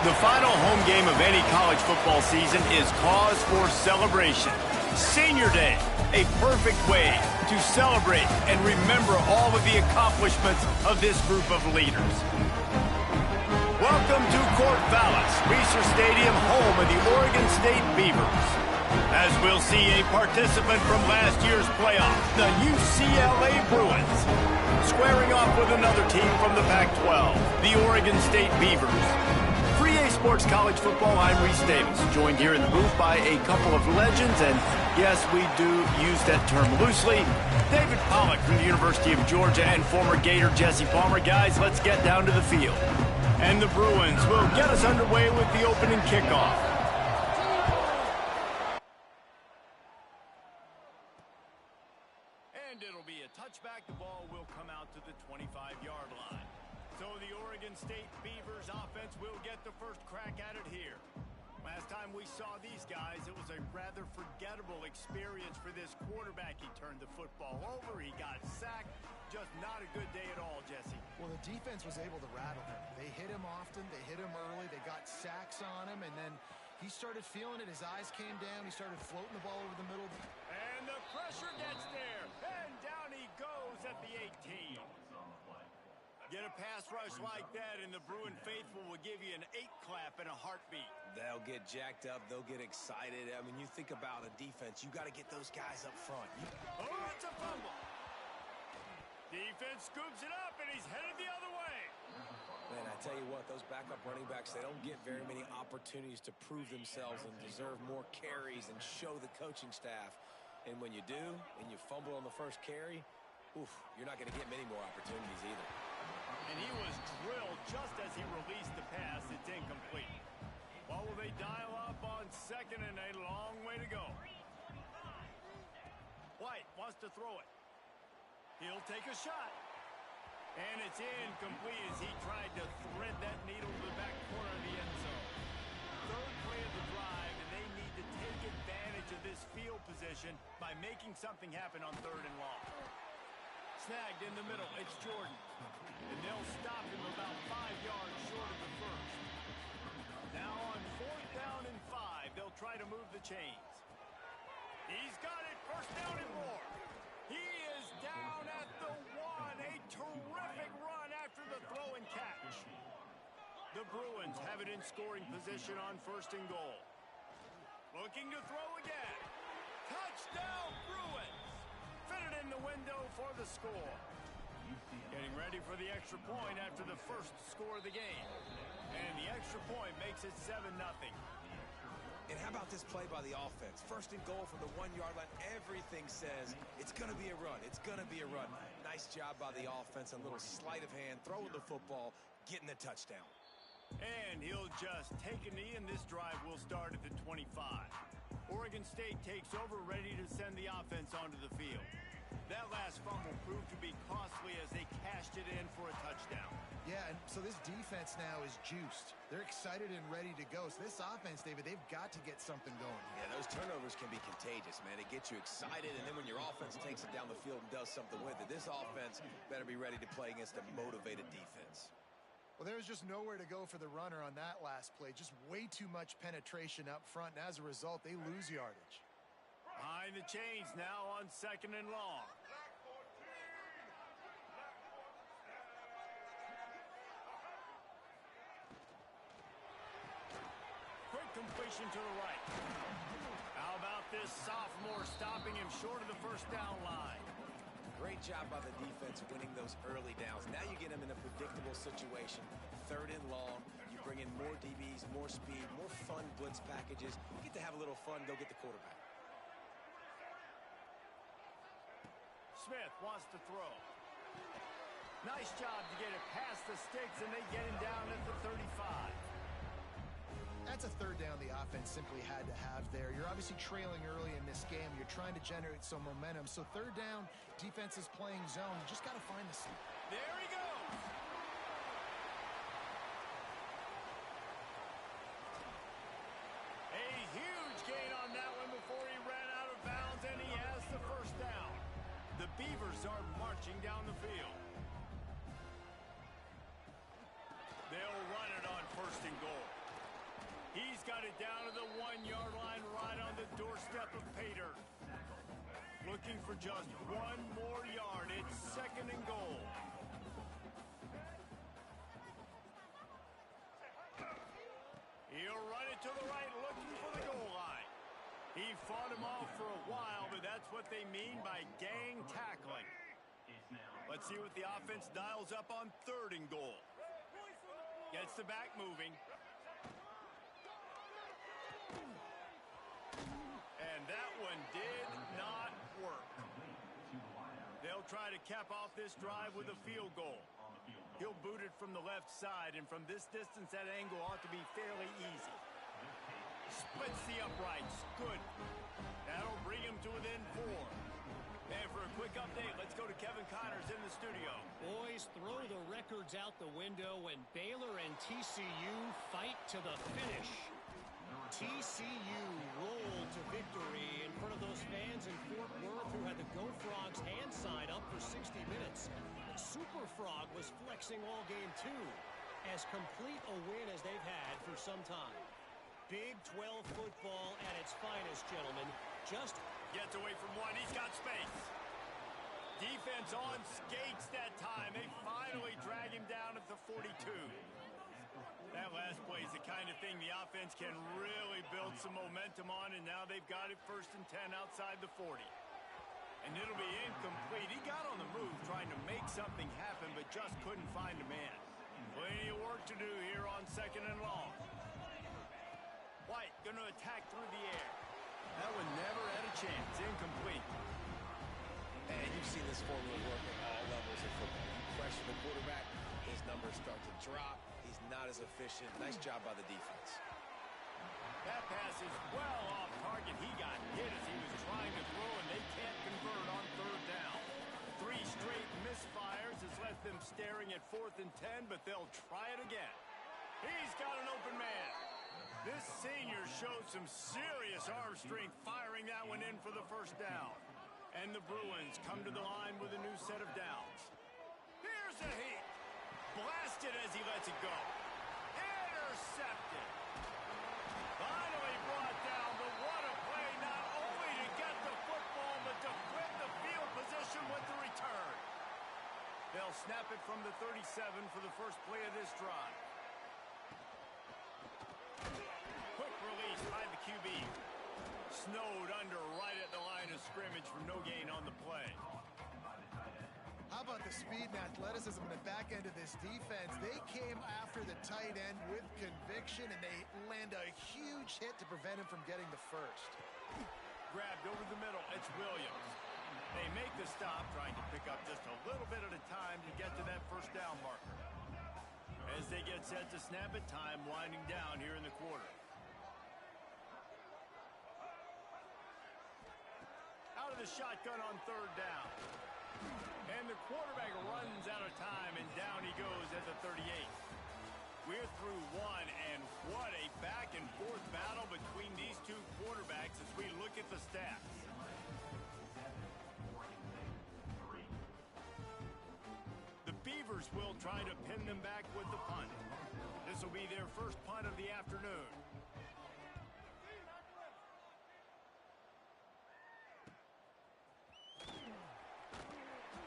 The final home game of any college football season is cause for celebration. Senior Day, a perfect way to celebrate and remember all of the accomplishments of this group of leaders. Welcome to Corvallis, Reser Stadium, home of the Oregon State Beavers. As we'll see a participant from last year's playoff, the UCLA Bruins, squaring off with another team from the Pac-12, the Oregon State Beavers. For EA Sports College Football, I'm Reese Davis, joined here in the booth by a couple of legends, and yes, we do use that term loosely. David Pollack from the University of Georgia and former Gator Jesse Palmer. Guys, let's get down to the field. And the Bruins will get us underway with the opening kickoff. And it'll be a touchback. The ball will come out to the 25-yard line. So the Oregon State Beavers offense will get the first crack at it here. Last time we saw these guys, it was a rather forgettable experience for this quarterback. He turned the football over, he got sacked. Just not a good day at all, Jesse. Well, the defense was able to rattle him. They hit him often, they hit him early, they got sacks on him, and then he started feeling it. His eyes came down, he started floating the ball over the middle. And the pressure gets there, and down he goes at the 18. Get a pass rush like that, and the Bruin faithful will give you an 8-clap and a heartbeat. They'll get jacked up. They'll get excited. I mean, you think about a defense, you got to get those guys up front. Oh, it's a fumble. Defense scoops it up, and he's headed the other way. Man, I tell you what, those backup running backs, they don't get very many opportunities to prove themselves and deserve more carries and show the coaching staff. And when you do, and you fumble on the first carry, oof, you're not going to get many more opportunities either. And he was drilled just as he released the pass. It's incomplete. What will they dial up on second and a long way to go? White wants to throw it. He'll take a shot. And it's incomplete as he tried to thread that needle to the back corner of the end zone. Third play of the drive, and they need to take advantage of this field position by making something happen on third and long. Snagged in the middle, it's Jordan. And they'll stop him about 5 yards short of the first. Now on 4th down and 5, they'll try to move the chains. He's got it, first down and more. He is down at the 1. A terrific run after the throw and catch. The Bruins have it in scoring position on 1st and goal. Looking to throw again. Touchdown Bruins. Fitted in the window for the score. Getting ready for the extra point after the first score of the game. And the extra point makes it 7-0. And how about this play by the offense? 1st and goal from the 1-yard line. Everything says it's going to be a run. It's going to be a run. Nice job by the offense. A little sleight of hand, throwing the football, getting the touchdown. And he'll just take a knee, and this drive will start at the 25. Oregon State takes over, ready to send the offense onto the field. That last fumble proved to be costly as they cashed it in for a touchdown. Yeah, and so this defense now is juiced. They're excited and ready to go. So this offense, David, they've got to get something going. Yeah, those turnovers can be contagious, man. It gets you excited, and then when your offense takes it down the field and does something with it, this offense better be ready to play against a motivated defense. Well, there was just nowhere to go for the runner on that last play. Just way too much penetration up front, and as a result, they lose yardage. Behind the chains now on 2nd and long. Quick completion to the right. How about this sophomore stopping him short of the 1st down line? Great job by the defense winning those early downs. Now you get them in a predictable situation. 3rd and long. You bring in more DBs, more speed, more fun blitz packages. You get to have a little fun, go get the quarterback. Smith wants to throw. Nice job to get it past the sticks, and they get him down at the 35. That's a 3rd down the offense simply had to have there. You're obviously trailing early in this game. You're trying to generate some momentum. So 3rd down, defense is playing zone. You just got to find the seam. There he goes. Beavers are marching down the field. They'll run it on 1st and goal. He's got it down to the 1-yard line right on the doorstep of Pater. Looking for just 1 more yard. It's 2nd and goal. He'll run it to the right, looking for the goal line. He fought him off for a while, but that's what they mean by gang tackling. Let's see what the offense dials up on 3rd and goal. Gets the back moving. And that one did not work. They'll try to cap off this drive with a field goal. He'll boot it from the left side, and from this distance, that angle ought to be fairly easy. Splits the uprights. Good. That'll bring him to within 4. And for a quick update, let's go to Kevin Connors in the studio. Boys, throw the records out the window when Baylor and TCU fight to the finish. TCU rolled to victory in front of those fans in Fort Worth who had the Go Frogs hand sign up for 60 minutes. Super Frog was flexing all game too. As complete a win as they've had for some time. Big 12 football at its finest, gentlemen. Just gets away from one. He's got space. Defense on skates that time. They finally drag him down at the 42. That last play is the kind of thing the offense can really build some momentum on, and now they've got it 1st and 10 outside the 40. And it'll be incomplete. He got on the move trying to make something happen, but just couldn't find a man. Plenty of work to do here on 2nd and long. White going to attack through the air. That one never had a chance. Incomplete. And you've seen this formula work at all levels of football. You pressure the quarterback, his numbers start to drop. He's not as efficient. Nice job by the defense. That pass is well off target. He got hit as he was trying to throw, and they can't convert on 3rd down. 3 straight misfires has left them staring at 4th and 10, but they'll try it again. He's got an open man. This senior showed some serious arm strength firing that one in for the 1st down. And the Bruins come to the line with a new set of downs. Here's a heat. Blasted as he lets it go. Intercepted. Finally brought down, but what a play, not only to get the football, but to flip the field position with the return. They'll snap it from the 37 for the first play of this drive. Quick release by the QB. Snowed under right at the line of scrimmage for no gain on the play. How about the speed and athleticism in the back end of this defense? They came after the tight end with conviction, and they land a huge hit to prevent him from getting the first. Grabbed over the middle. It's Williams. They make the stop, trying to pick up just a little bit at a time to get to that 1st down marker. As they get set to snap it, time winding down here in the quarter. Out of the shotgun on 3rd down. And the quarterback runs out of time, and down he goes at the 38. We're through one, and what a back-and-forth battle between these two quarterbacks as we look at the stats. The Beavers will try to pin them back with the punt. This will be their first punt of the afternoon.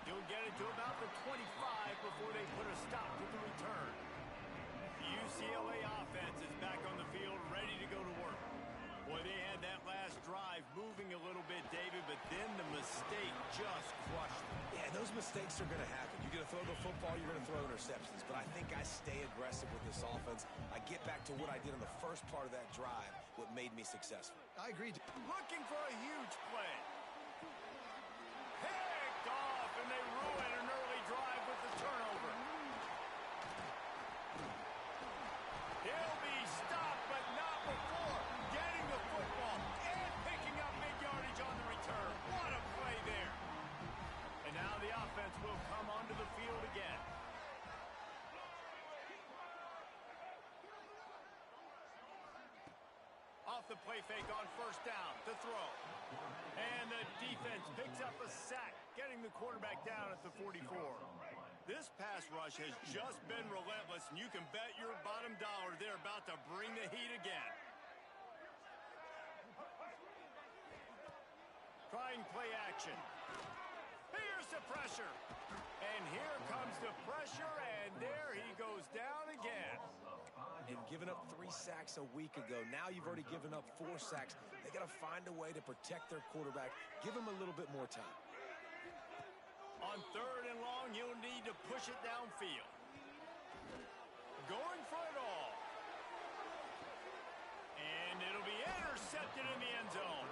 He'll get it to about the 25 before they put a stop to the return. The UCLA offense is back on the field, ready to go to work. Boy, they had that last drive moving a little bit, David, but then the mistake just crushed them. Yeah, those mistakes are going to happen. You're going to throw the football, you're going to throw interceptions. But I think I stay aggressive with this offense. I get back to what I did in the first part of that drive, what made me successful. I agree. Looking for a huge play. Picked off, and they ruin an early drive with the turnover. He'll be stopped, but not before getting the football and picking up big yardage on the return. What a play there. And now the offense will come onto the field again. the play fake on first down to throw. And the defense picks up a sack, getting the quarterback down at the 44. This pass rush has just been relentless, and you can bet your bottom dollar they're about to bring the heat again. Trying play action. Here's the pressure. And here comes the pressure, and there he goes down again. And giving up 3 sacks a week ago, now you've already given up 4 sacks. They got to find a way to protect their quarterback. Give him a little bit more time. On 3rd and long, you'll need to push it downfield. Going for it all. And it'll be intercepted in the end zone.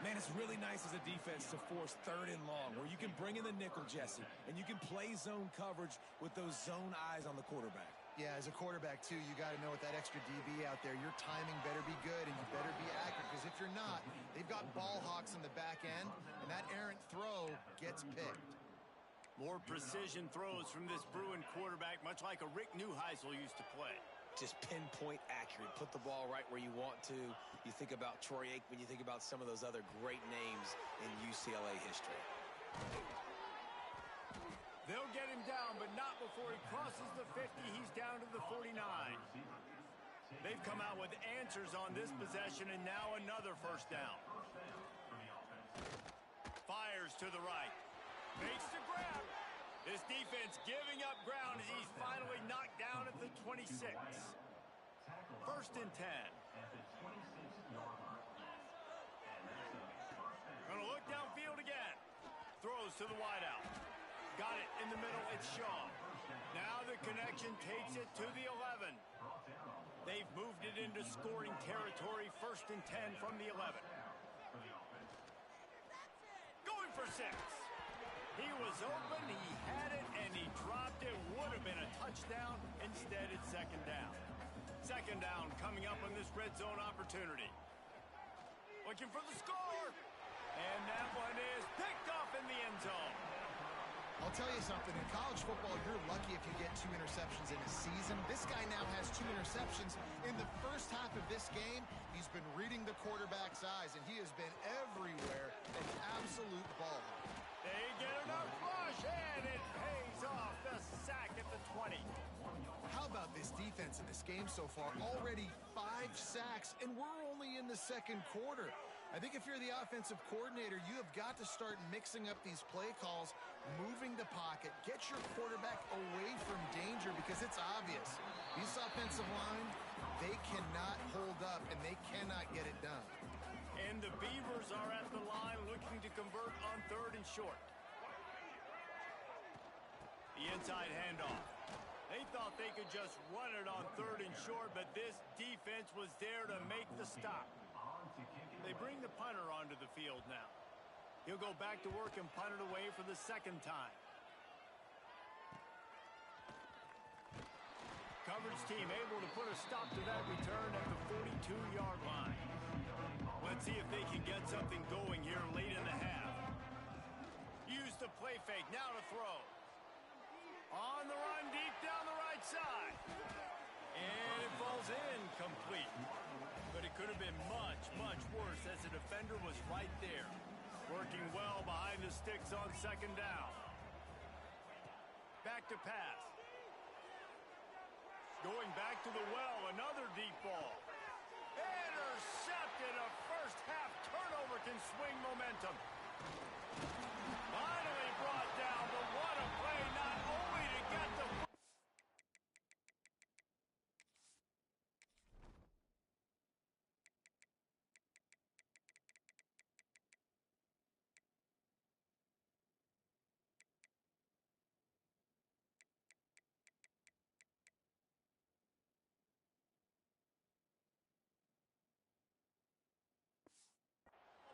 Man, it's really nice as a defense to force 3rd and long, where you can bring in the nickel, Jesse, and you can play zone coverage with those zone eyes on the quarterback. Yeah, as a quarterback, too, you got to know with that extra DB out there, your timing better be good and you better be accurate, because if you're not, they've got ball hawks on the back end, and that errant throw gets picked. More precision throws from this Bruin quarterback, much like a Rick Neuheisel used to play. Just pinpoint accurate. Put the ball right where you want to. You think about Troy Aikman, you think about some of those other great names in UCLA history. They'll get him down, but not before he crosses the 50. He's down to the 49. They've come out with answers on this possession, and now another first down. Fires to the right. Makes the grab. This defense giving up ground as he's finally knocked down at the 26. 1st and 10. Gonna look downfield again. Throws to the wideout. Got it in the middle. It's Shaw. Now the connection takes it to the 11. They've moved it into scoring territory. 1st and 10 from the 11. Going for 6. He was open, he had it, and he dropped it. Would have been a touchdown. Instead, it's 2nd down. 2nd down coming up on this red zone opportunity. Looking for the score. And that one is picked off in the end zone. I'll tell you something. In college football, you're lucky if you get 2 interceptions in a season. This guy now has 2 interceptions. In the first half of this game, he's been reading the quarterback's eyes, and he has been everywhere. An absolute ball. They get enough rush, and it pays off. The sack at the 20. How about this defense in this game so far? Already 5 sacks, and we're only in the 2nd quarter. I think if you're the offensive coordinator, you have got to start mixing up these play calls, moving the pocket, get your quarterback away from danger, because it's obvious. This offensive line, they cannot hold up, and they cannot get it done. And the Beavers are at the line looking to convert on 3rd and short. The inside handoff. They thought they could just run it on 3rd and short, but this defense was there to make the stop. They bring the punter onto the field now. He'll go back to work and punt it away for the 2nd time. Coverage team able to put a stop to that return at the 42-yard line. Let's see if they can get something going here late in the half. Use the play fake, now to throw. On the run, deep down the right side. And it falls incomplete. But it could have been much, much worse as the defender was right there. Working well behind the sticks on 2nd down. Back to pass. Going back to the well, another deep ball. Intercepted. A first half turnover can swing momentum. Finally brought down, but what a play, not only to get the...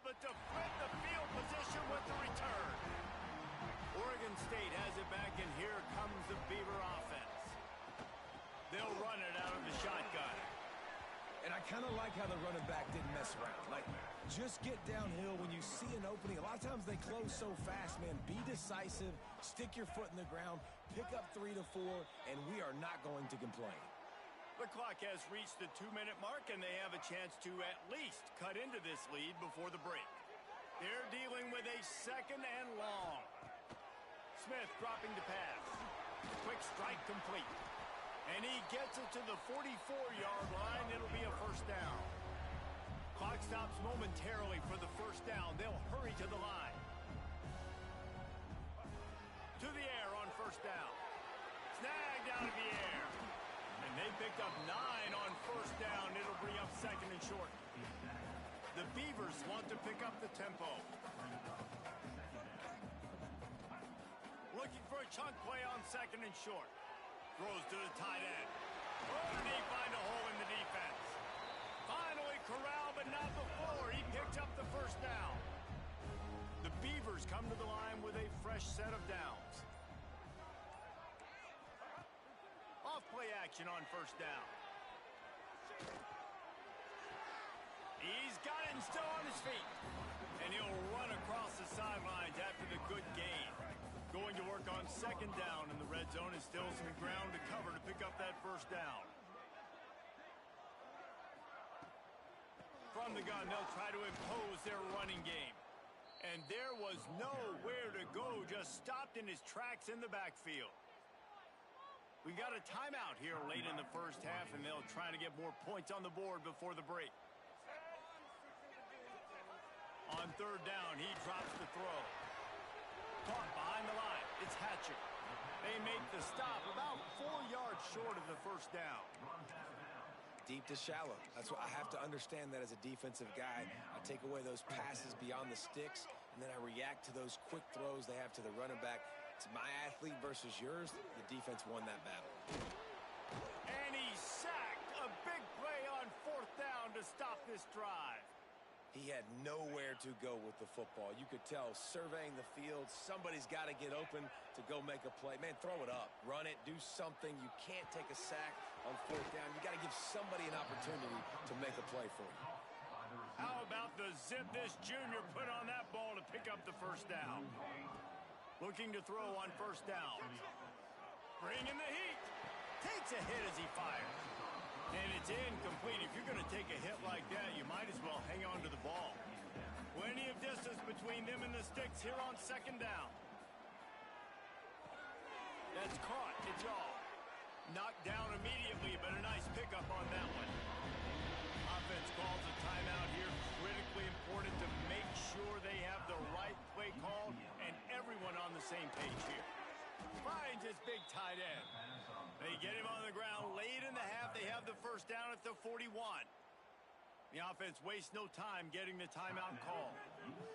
but to flip the field position with the return. Oregon State has it back, and here comes the Beaver offense. They'll run it out of the shotgun. And I kind of like how the running back didn't mess around. Like, just get downhill when you see an opening. A lot of times they close so fast, man. Be decisive, stick your foot in the ground, pick up 3 to 4, and we are not going to complain. The clock has reached the 2-minute mark, and they have a chance to at least cut into this lead before the break. They're dealing with a 2nd and long. Smith dropping to pass. Quick strike complete. And he gets it to the 44-yard line. It'll be a first down. Clock stops momentarily for the first down. They'll hurry to the line. To the air on first down. Snagged out of the air. And they picked up 9 on first down. It'll bring up 2nd and short. The Beavers want to pick up the tempo. Looking for a chunk play on 2nd and short. Throws to the tight end. Oh, did he find a hole in the defense? Finally corralled, but not before. He picked up the first down. The Beavers come to the line with a fresh set of downs. Off play action on first down. He's got it and still on his feet. And he'll run across the sidelines after the good gain. Going to work on 2nd down in the red zone is still some ground to cover to pick up that first down. From the gun, they'll try to impose their running game. And there was nowhere to go, just stopped in his tracks in the backfield. We got a timeout here late in the first half, and they'll try to get more points on the board before the break. On 3rd down, he drops the throw. Caught behind the line. It's Hatcher. They make the stop about 4 yards short of the first down. Deep to shallow. That's what I have to understand that as a defensive guy. I take away those passes beyond the sticks, and then I react to those quick throws they have to the running back. It's my athlete versus yours. The defense won that battle. And he sacked. A big play on 4th down to stop this drive. He had nowhere to go with the football. You could tell, surveying the field, somebody's got to get open to go make a play. Man, throw it up. Run it. Do something. You can't take a sack on 4th down. You got to give somebody an opportunity to make a play for you. How about the zip this junior put on that ball to pick up the first down? Looking to throw on first down. Bringing the heat. Takes a hit as he fires. And it's incomplete. If you're going to take a hit like that, you might as well hang on to the ball. Plenty of distance between them and the sticks here on 2nd down. That's caught. It's all. Knocked down immediately, but a nice pickup on that one. Offense calls a timeout here. Critically important to make sure they have the right play call and everyone on the same page here. Finds his big tight end. They get him on the ground late in the half. They have the first down at the 41. The offense wastes no time getting the timeout call.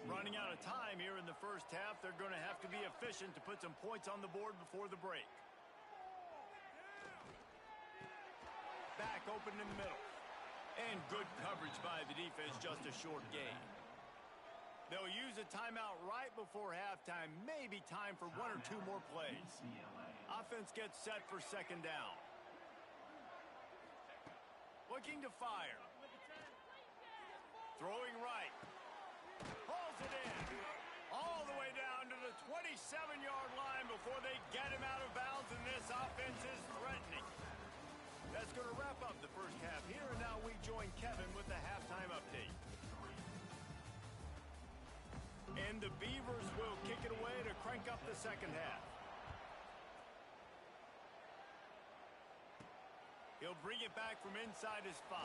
Running out of time here in the first half. They're going to have to be efficient to put some points on the board before the break. Back open in the middle. And good coverage by the defense, just a short gain. They'll use a timeout right before halftime. Maybe time for 1 or 2 more plays. Offense gets set for 2nd down. Looking to fire. Throwing right. Pulls it in. All the way down to the 27-yard line before they get him out of bounds, and this offense is threatening. That's going to wrap up the first half here, and now we join Kevin with the halftime update. And the Beavers will kick it away to crank up the second half. He'll bring it back from inside his 5.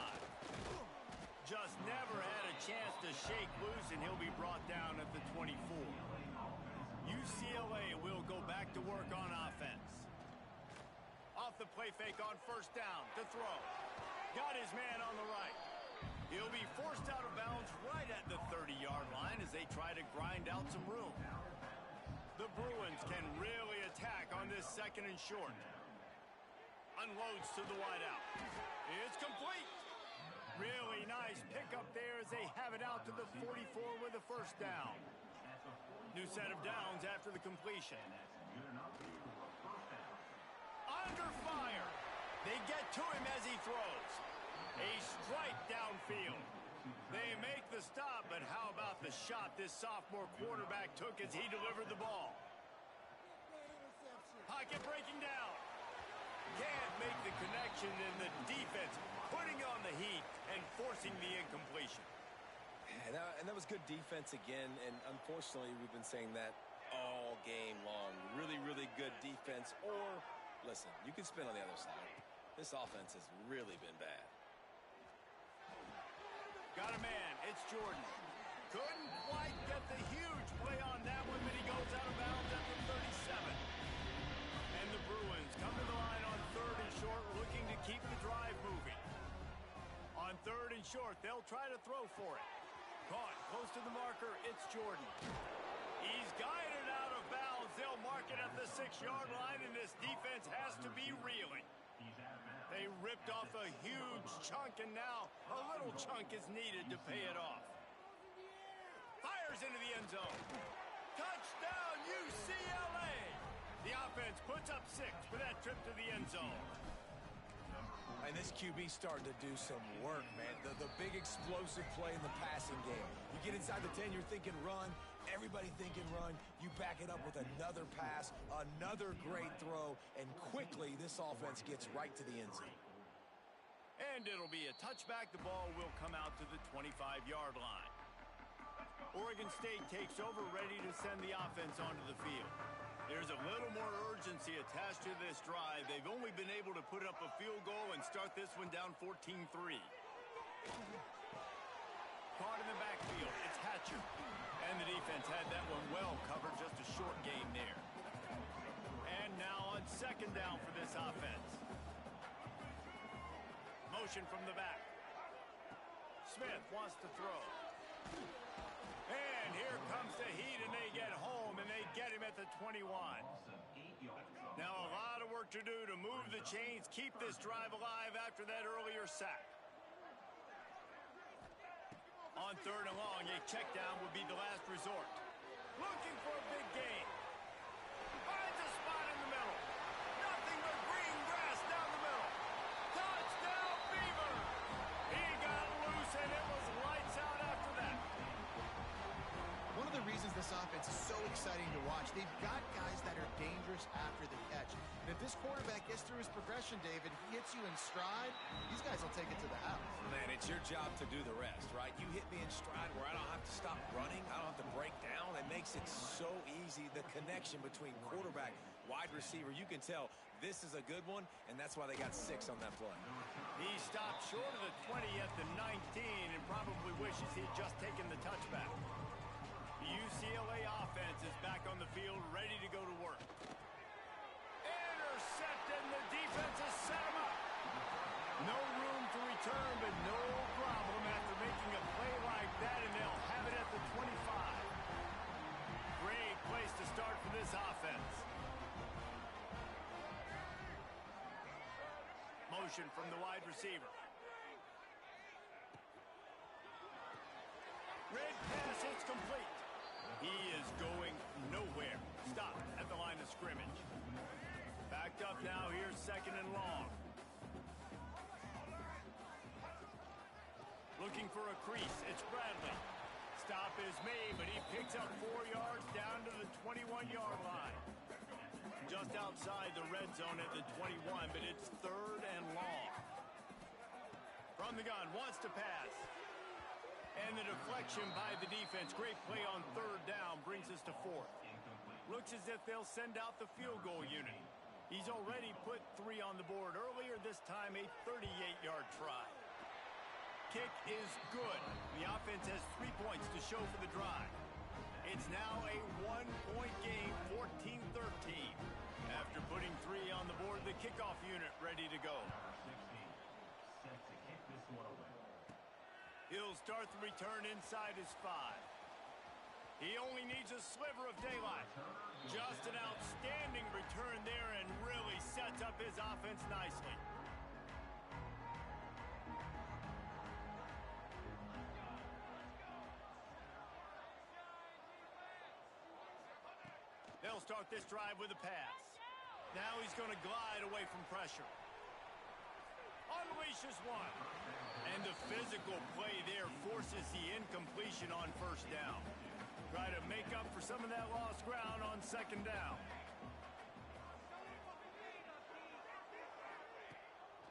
Just never had a chance to shake loose, and he'll be brought down at the 24. UCLA will go back to work on offense. Off the play fake on first down to throw. Got his man on the right. He'll be forced out of bounds right at the 30-yard line as they try to grind out some room. The Bruins can really attack on this 2nd and short. Unloads to the wideout. It's complete. Really nice pickup there as they have it out to the 44 with a first down. New set of downs after the completion. Under fire. They get to him as he throws. A strike downfield. They make the stop, but how about the shot this sophomore quarterback took as he delivered the ball? Pocket breaking down. can't make the connection, and the defense putting on the heat and forcing the incompletion. And that was good defense again, and unfortunately, we've been saying that all game long. Really, really good defense. Or, listen, you can spin on the other side. This offense has really been bad. Got a man. It's Jordan. Couldn't quite get the huge play on that one, but he goes out of bounds at the 37. And the Bruins come to the line on 3rd and short, looking to keep the drive moving. On 3rd and short, they'll try to throw for it. Caught close to the marker, it's Jordan. He's guided out of bounds. They'll mark it at the 6-yard line, and this defense has to be reeling. They ripped off a huge chunk, and now a little chunk is needed to pay it off. Fires into the end zone. Touchdown, UCLA! The offense puts up 6 for that trip to the end zone. And this QB starting to do some work, man. The big explosive play in the passing game. You get inside the 10, you're thinking run. Everybody thinking run. You back it up with another pass, another great throw, and quickly this offense gets right to the end zone. And it'll be a touchback. The ball will come out to the 25-yard line. Oregon State takes over, ready to send the offense onto the field. There's a little more urgency attached to this drive. They've only been able to put up a field goal and start this one down 14-3. Caught in the backfield, it's Hatcher. And the defense had that one well covered, just a short game there. And now on 2nd down for this offense. Motion from the back. Smith wants to throw. And here comes the heat, and they get home, and they get him at the 21. Now a lot of work to do to move the chains, keep this drive alive after that earlier sack. On 3rd and long, a check down would be the last resort. Looking for a big gain. Finds a spot in the middle. Nothing but green grass down the middle. Touchdown, Beaver! He got loose, and it was lights out after that. One of the reasons this offense is so exciting to watch, they've got guys that are dangerous after the catch. And if this quarterback gets through his progression, David, he hits you in stride, these guys will take it to the house. Man, it's your job to do the rest, right? You hit me in stride where I don't have to stop running. I don't have to break down. It makes it so easy. The connection between quarterback, wide receiver, you can tell this is a good one, and that's why they got 6 on that play. He stopped short of the 20 at the 19 and probably wishes he had just taken the touchback. The UCLA offense is back on the field, ready to go to work. Intercepted, and the defense has set him up. No room to return, but no problem after making a play like that, and they'll have it at the 25. Great place to start for this offense. Motion from the wide receiver. Red pass, it's complete. He is going nowhere. Stopped at the line of scrimmage. Backed up now, here's 2nd and long. Looking for a crease, it's Bradley. Stop is made, but he picks up 4 yards down to the 21-yard line. Just outside the red zone at the 21, but it's 3rd and long. From the gun, wants to pass. And the deflection by the defense. Great play on 3rd down brings us to 4th. Looks as if they'll send out the field goal unit. He's already put 3 on the board earlier, this time a 38-yard try. Kick is good. The offense has 3 points to show for the drive. It's now a 1-point game, 14-13. After putting 3 on the board, the kickoff unit ready to go. He'll start the return inside his 5. He only needs a sliver of daylight. Just an outstanding return there and really sets up his offense nicely. They'll start this drive with a pass. Now he's going to glide away from pressure. Unleashes one. And the physical play there forces the incompletion on 1st down. Try to make up for some of that lost ground on 2nd down.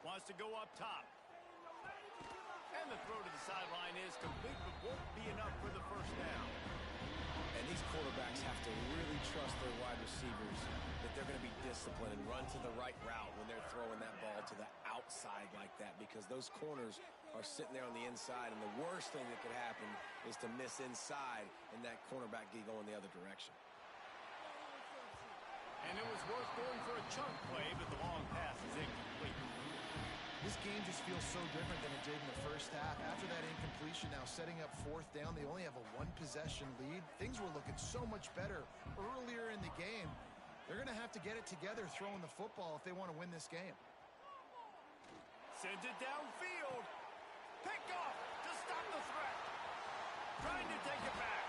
Wants to go up top. And the throw to the sideline is complete, but won't be enough for the first down. And these quarterbacks have to really trust their wide receivers that they're going to be disciplined and run to the right route when they're throwing that ball to the outside like that, because those corners are sitting there on the inside, and the worst thing that could happen is to miss inside and that cornerback get going the other direction. And it was worth going for a chunk play, but the long pass is incomplete. This game just feels so different than it did in the first half. After that incompletion, now setting up fourth down, they only have a one-possession lead. Things were looking so much better earlier in the game. They're going to have to get it together throwing the football if they want to win this game. Sends it downfield. Picked off to stop the threat. Trying to take it back.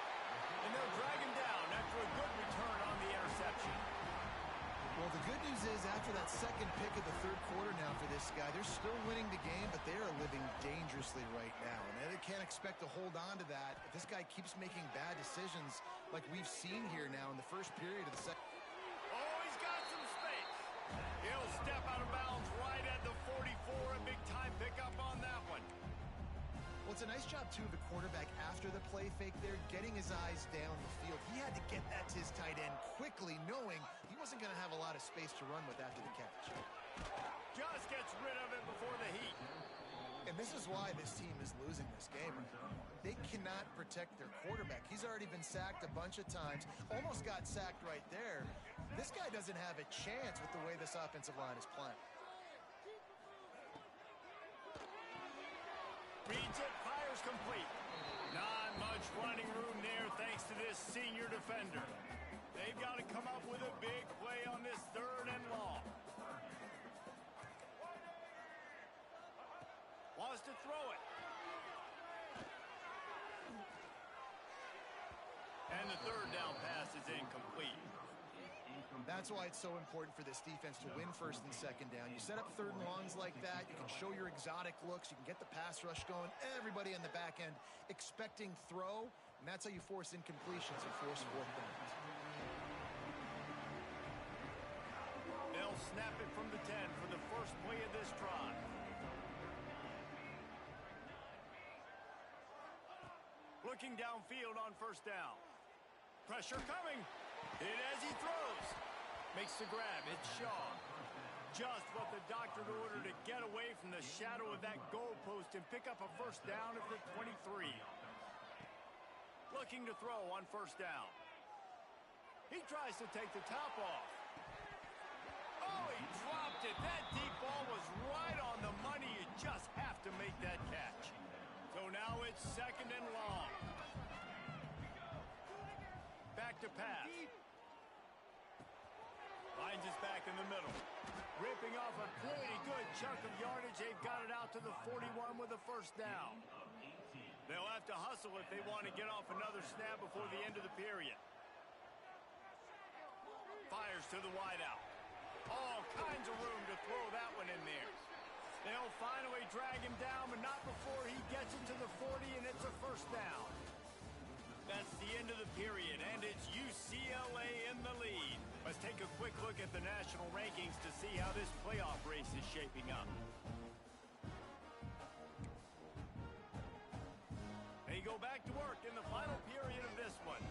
And they'll drag him down after a good return on the interception. Well, the good news is after that second pick of the third quarter now for this guy, they're still winning the game, but they are living dangerously right now. And they can't expect to hold on to that if this guy keeps making bad decisions like we've seen here now in the first period of the second. Oh, he's got some space. He'll step out of bounds right at the 44. A big-time pickup on that one. Well, it's a nice job, too, of the quarterback after the play fake there, getting his eyes down the field. He had to get that to his tight end quickly, knowing he wasn't going to have a lot of space to run with after the catch. Just gets rid of it before the heat. And this is why this team is losing this game right now. They cannot protect their quarterback. He's already been sacked a bunch of times, almost got sacked right there. This guy doesn't have a chance with the way this offensive line is playing. Reads it, fires complete. Not much running room there thanks to this senior defender. They've got to come up with a big play on this third and long. Wants to throw it. And the third down pass is incomplete. That's why it's so important for this defense to win first and second down. You set up third and longs like that, you can show your exotic looks, you can get the pass rush going, everybody on the back end expecting throw, and that's how you force incompletions and force fourth downs. They'll snap it from the 10 for the first play of this drive. Looking downfield on first down. Pressure coming. Hit as he throws. Makes the grab. It's Shaw. Just what the doctor ordered to get away from the shadow of that goalpost and pick up a first down at the 23. Looking to throw on first down. He tries to take the top off. Oh, he dropped it. That deep ball was right on the money. You just have to make that catch. So now it's second and long. Back to pass. Finds his back in the middle. Ripping off a pretty good chunk of yardage. They've got it out to the 41 with a first down. They'll have to hustle if they want to get off another snap before the end of the period. Fires to the wideout. All kinds of room to throw that one in there. They'll finally drag him down, but not before he gets into the 40, and it's a first down. That's the end of the period, and it's UCLA in the lead. Let's take a quick look at the national rankings to see how this playoff race is shaping up. They go back to work in the final period of this one.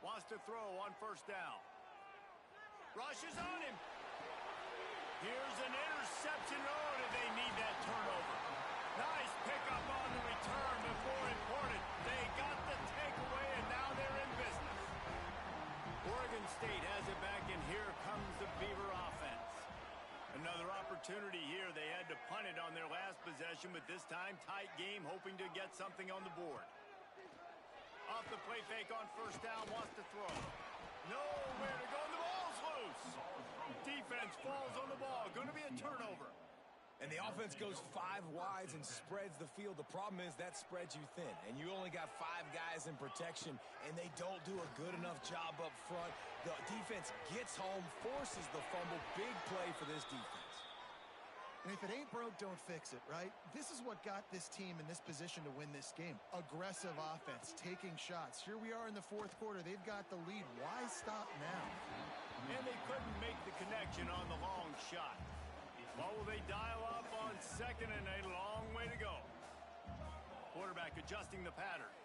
Wants to throw on first down. Rushes on him. Here's an interception. Oh, did they need that turnover? Nice pickup on the return before important. They got the takeaway, and now they're in business. Oregon State has it back, and here comes the Beaver offense. Another opportunity here. They had to punt it on their last possession, but this time tight game, hoping to get something on the board. Off the play fake on first down, wants to throw. Nowhere to go, and the ball's loose. Defense falls on the ball. Going to be a turnover. And the offense goes 5 wides and spreads the field. The problem is that spreads you thin, and you only got 5 guys in protection, and they don't do a good enough job up front. The defense gets home, forces the fumble. Big play for this defense. And if it ain't broke, don't fix it, right? This is what got this team in this position to win this game. Aggressive offense, taking shots. Here we are in the fourth quarter. They've got the lead. Why stop now? And they couldn't make the connection on the long shot. What will they dial up on second and a long way to go? Quarterback adjusting the pattern.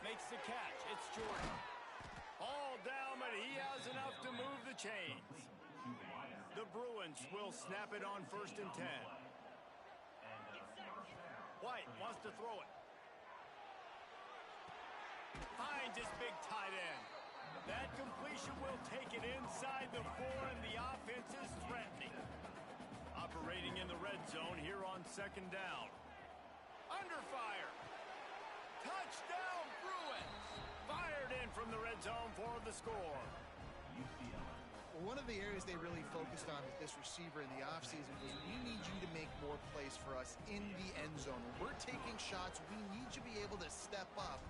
Makes the catch. It's Jordan. All down, but he has enough to move the chains. The Bruins will snap it on 1st and 10. White wants to throw it. Finds his big tight end. That completion will take it inside the 4, and the offense is threatening. Operating in the red zone here on 2nd down. Under fire. Touchdown, Bruins. Fired in from the red zone for the score. One of the areas they really focused on with this receiver in the offseason was we need you to make more plays for us in the end zone. When we're taking shots, we need you to be able to step up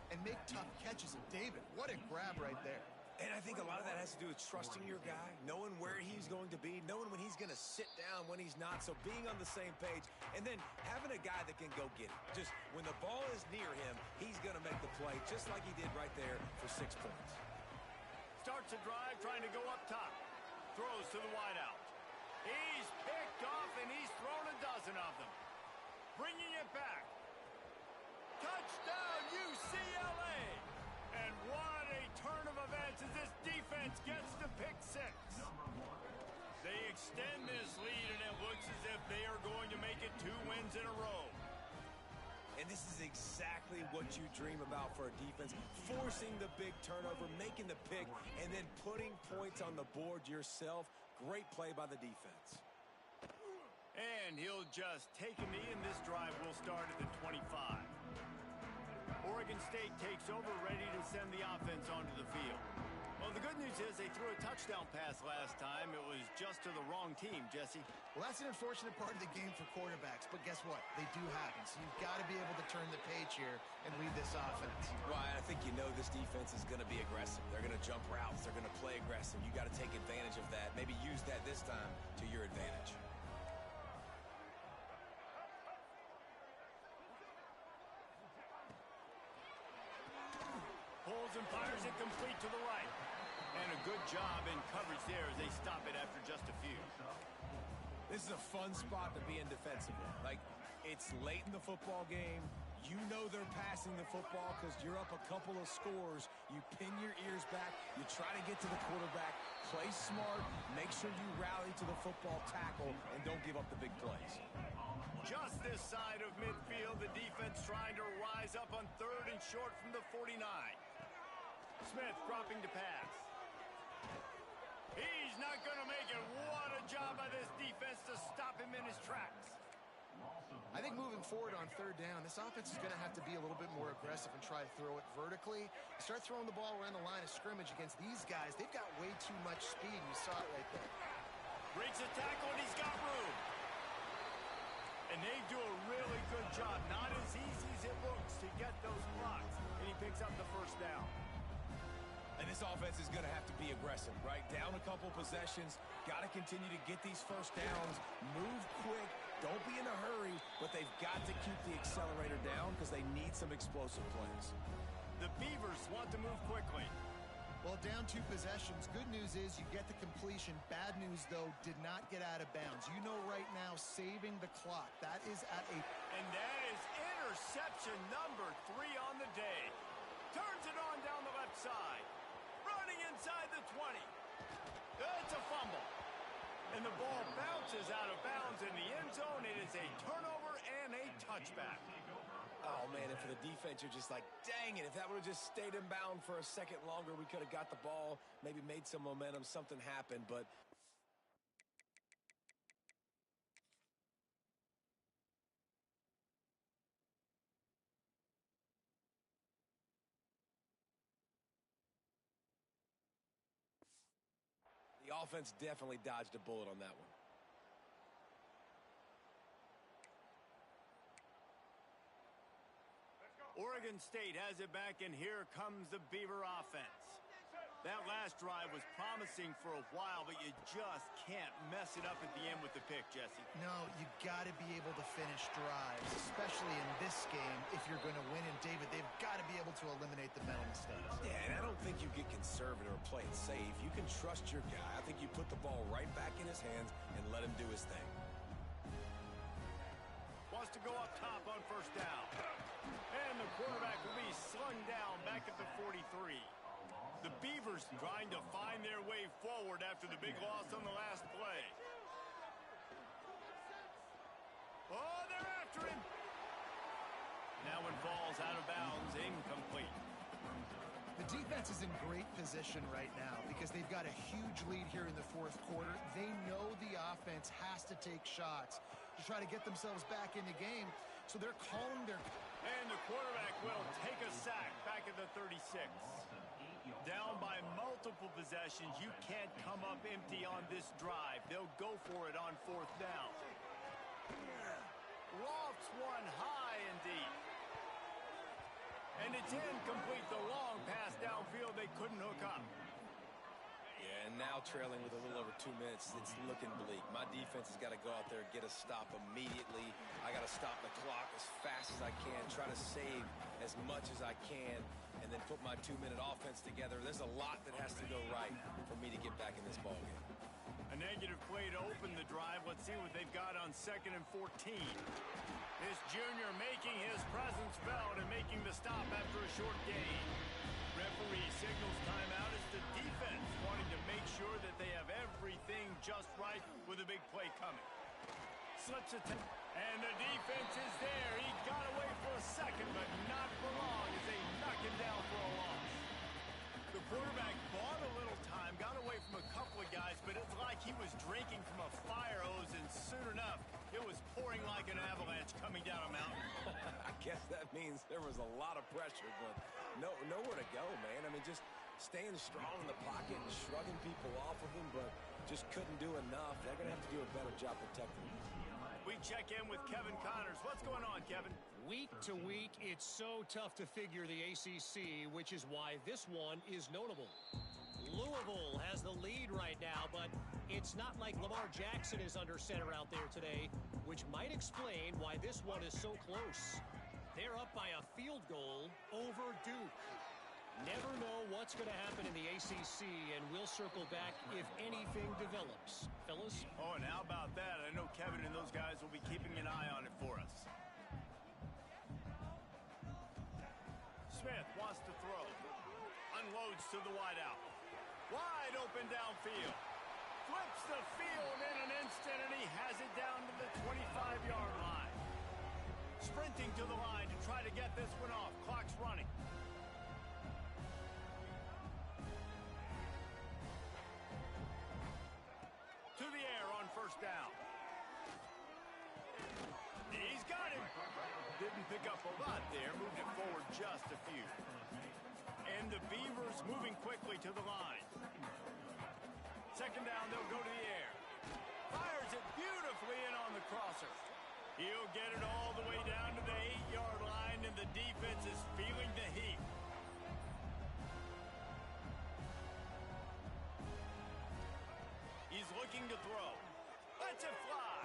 and make tough catches. And David, what a grab right there. And I think a lot of that has to do with trusting your guy, knowing where he's going to be, knowing when he's going to sit down, when he's not. So being on the same page, and then having a guy that can go get it. Just when the ball is near him, he's going to make the play, just like he did right there for 6 points. Starts a drive trying to go up top. Throws to the wideout. He's picked off, and he's thrown a dozen of them. Bringing it back. Touchdown, UCLA! And what a turn of events as this defense gets to pick 6. They extend this lead, and it looks as if they are going to make it 2 wins in a row. And this is exactly what you dream about for a defense. Forcing the big turnover, making the pick, and then putting points on the board yourself. Great play by the defense. And he'll just take a knee, and this drive will start at the 25. Oregon State takes over, ready to send the offense onto the field. Well, the good news is they threw a touchdown pass last time. It was just to the wrong team, Jesse. Well, that's an unfortunate part of the game for quarterbacks, but guess what? They do happen. So you've got to be able to turn the page here and lead this offense. Well, I think you know this defense is going to be aggressive. They're going to jump routes. They're going to play aggressive. You got to take advantage of that. Maybe use that this time to your advantage. Pulls and fires it complete to the right. And a good job in coverage there as they stop it after just a few. This is a fun spot to be in defensively. Like, it's late in the football game. You know they're passing the football because you're up a couple of scores. You pin your ears back. You try to get to the quarterback. Play smart. Make sure you rally to the football tackle and don't give up the big plays. Just this side of midfield, the defense trying to rise up on 3rd and short from the 49. Smith dropping to pass. He's not going to make it. What a job by this defense to stop him in his tracks. I think moving forward on 3rd down, this offense is going to have to be a little bit more aggressive and try to throw it vertically. Start throwing the ball around the line of scrimmage against these guys. They've got way too much speed. You saw it right there. Breaks a tackle, and he's got room. And they do a really good job. Not as easy as it looks to get those blocks. And he picks up the 1st down. And this offense is going to have to be aggressive, right? Down a couple possessions. Got to continue to get these 1st downs. Move quick. Don't be in a hurry. But they've got to keep the accelerator down because they need some explosive plays. The Beavers want to move quickly. Well, down 2 possessions. Good news is you get the completion. Bad news, though, did not get out of bounds. You know right now, saving the clock. That is at a... And that is interception number 3 on the day. Turns it on down the left side. Running inside the 20. It's a fumble. And the ball bounces out of bounds in the end zone. It is a turnover and a touchback. Oh, man, and for the defense, you're just like, dang it, if that would have just stayed inbound for a second longer, we could have got the ball, maybe made some momentum, something happened, but... The offense definitely dodged a bullet on that one. Oregon State has it back, and here comes the Beaver offense. That last drive was promising for a while, but you just can't mess it up at the end with the pick, Jesse. No, you got to be able to finish drives, especially in this game if you're going to win. And, David, they've got to be able to eliminate the mental mistakes. Yeah, and I don't think you get conservative or play it safe. You can trust your guy. I think you put the ball right back in his hands and let him do his thing. Wants to go up top on first down. And the quarterback will be slung down back at the 43. The Beavers trying to find their way forward after the big loss on the last play. Oh, they're after him. That one falls out of bounds, incomplete. The defense is in great position right now because they've got a huge lead here in the fourth quarter. They know the offense has to take shots to try to get themselves back in the game. So they're calling their... And the quarterback will take a sack back at the 36. Down by multiple possessions. You can't come up empty on this drive. They'll go for it on fourth down. Lofts one high and deep. And it's incomplete. The long pass downfield, they couldn't hook up. Yeah, and now trailing with a little over 2 minutes, it's looking bleak. My defense has got to go out there and get a stop immediately. I got to stop the clock as fast as I can, try to save as much as I can, and then put my 2-minute offense together. There's a lot that has to go right for me to get back in this ballgame. A negative play to open the drive. Let's see what they've got on 2nd and 14. This junior making his presence felt and making the stop after a short gain. Referee signals timeout as the defense wanting to make sure that they have everything just right with a big play coming. Slips it, and the defense is there. He got away for a second, but not for long as they knock him down for a loss. The quarterback bought a little time, got away from a couple of guys, but it's like he was drinking from a fire hose, and soon enough, it was pouring like an avalanche coming down a mountain. I guess that means there was a lot of pressure, but nowhere to go, man. I mean, just staying strong in the pocket and shrugging people off of him, but just couldn't do enough. They're going to have to do a better job protecting him. We check in with Kevin Connors. What's going on, Kevin? Week to week, it's so tough to figure the ACC, which is why this one is notable. Louisville has the lead right now, but it's not like Lamar Jackson is under center out there today, which might explain why this one is so close. They're up by a field goal over Duke. Never know what's going to happen in the ACC, and we'll circle back if anything develops. Fellas? Oh, and how about that? I know Kevin and those guys will be keeping an eye on it for us. Smith wants to throw. Unloads to the wideout. Wide open downfield. Flips the field in an instant, and he has it down to the 25-yard line. Sprinting to the line to try to get this one off. Clock's running. To the air on first down. He's got him. Didn't pick up a lot there. Moved it forward just a few. And the Beavers moving quickly to the line. Second down, they'll go to the air. Fires it beautifully in on the crosser. He'll get it all the way down to the 8-yard line, and the defense is feeling the heat. He's looking to throw. Lets it fly.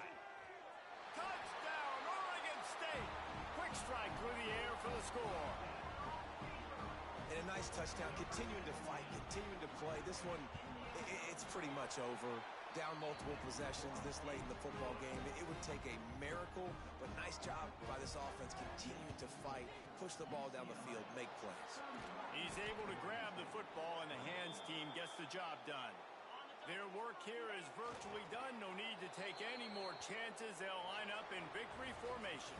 Touchdown, Oregon State. Quick strike through the air for the score. And a nice touchdown, continuing to fight, continuing to play. This one, it's pretty much over. Down multiple possessions this late in the football game. It would take a miracle, but nice job by this offense continuing to fight, push the ball down the field, make plays. He's able to grab the football, and the hands team gets the job done. Their work here is virtually done. No need to take any more chances. They'll line up in victory formation.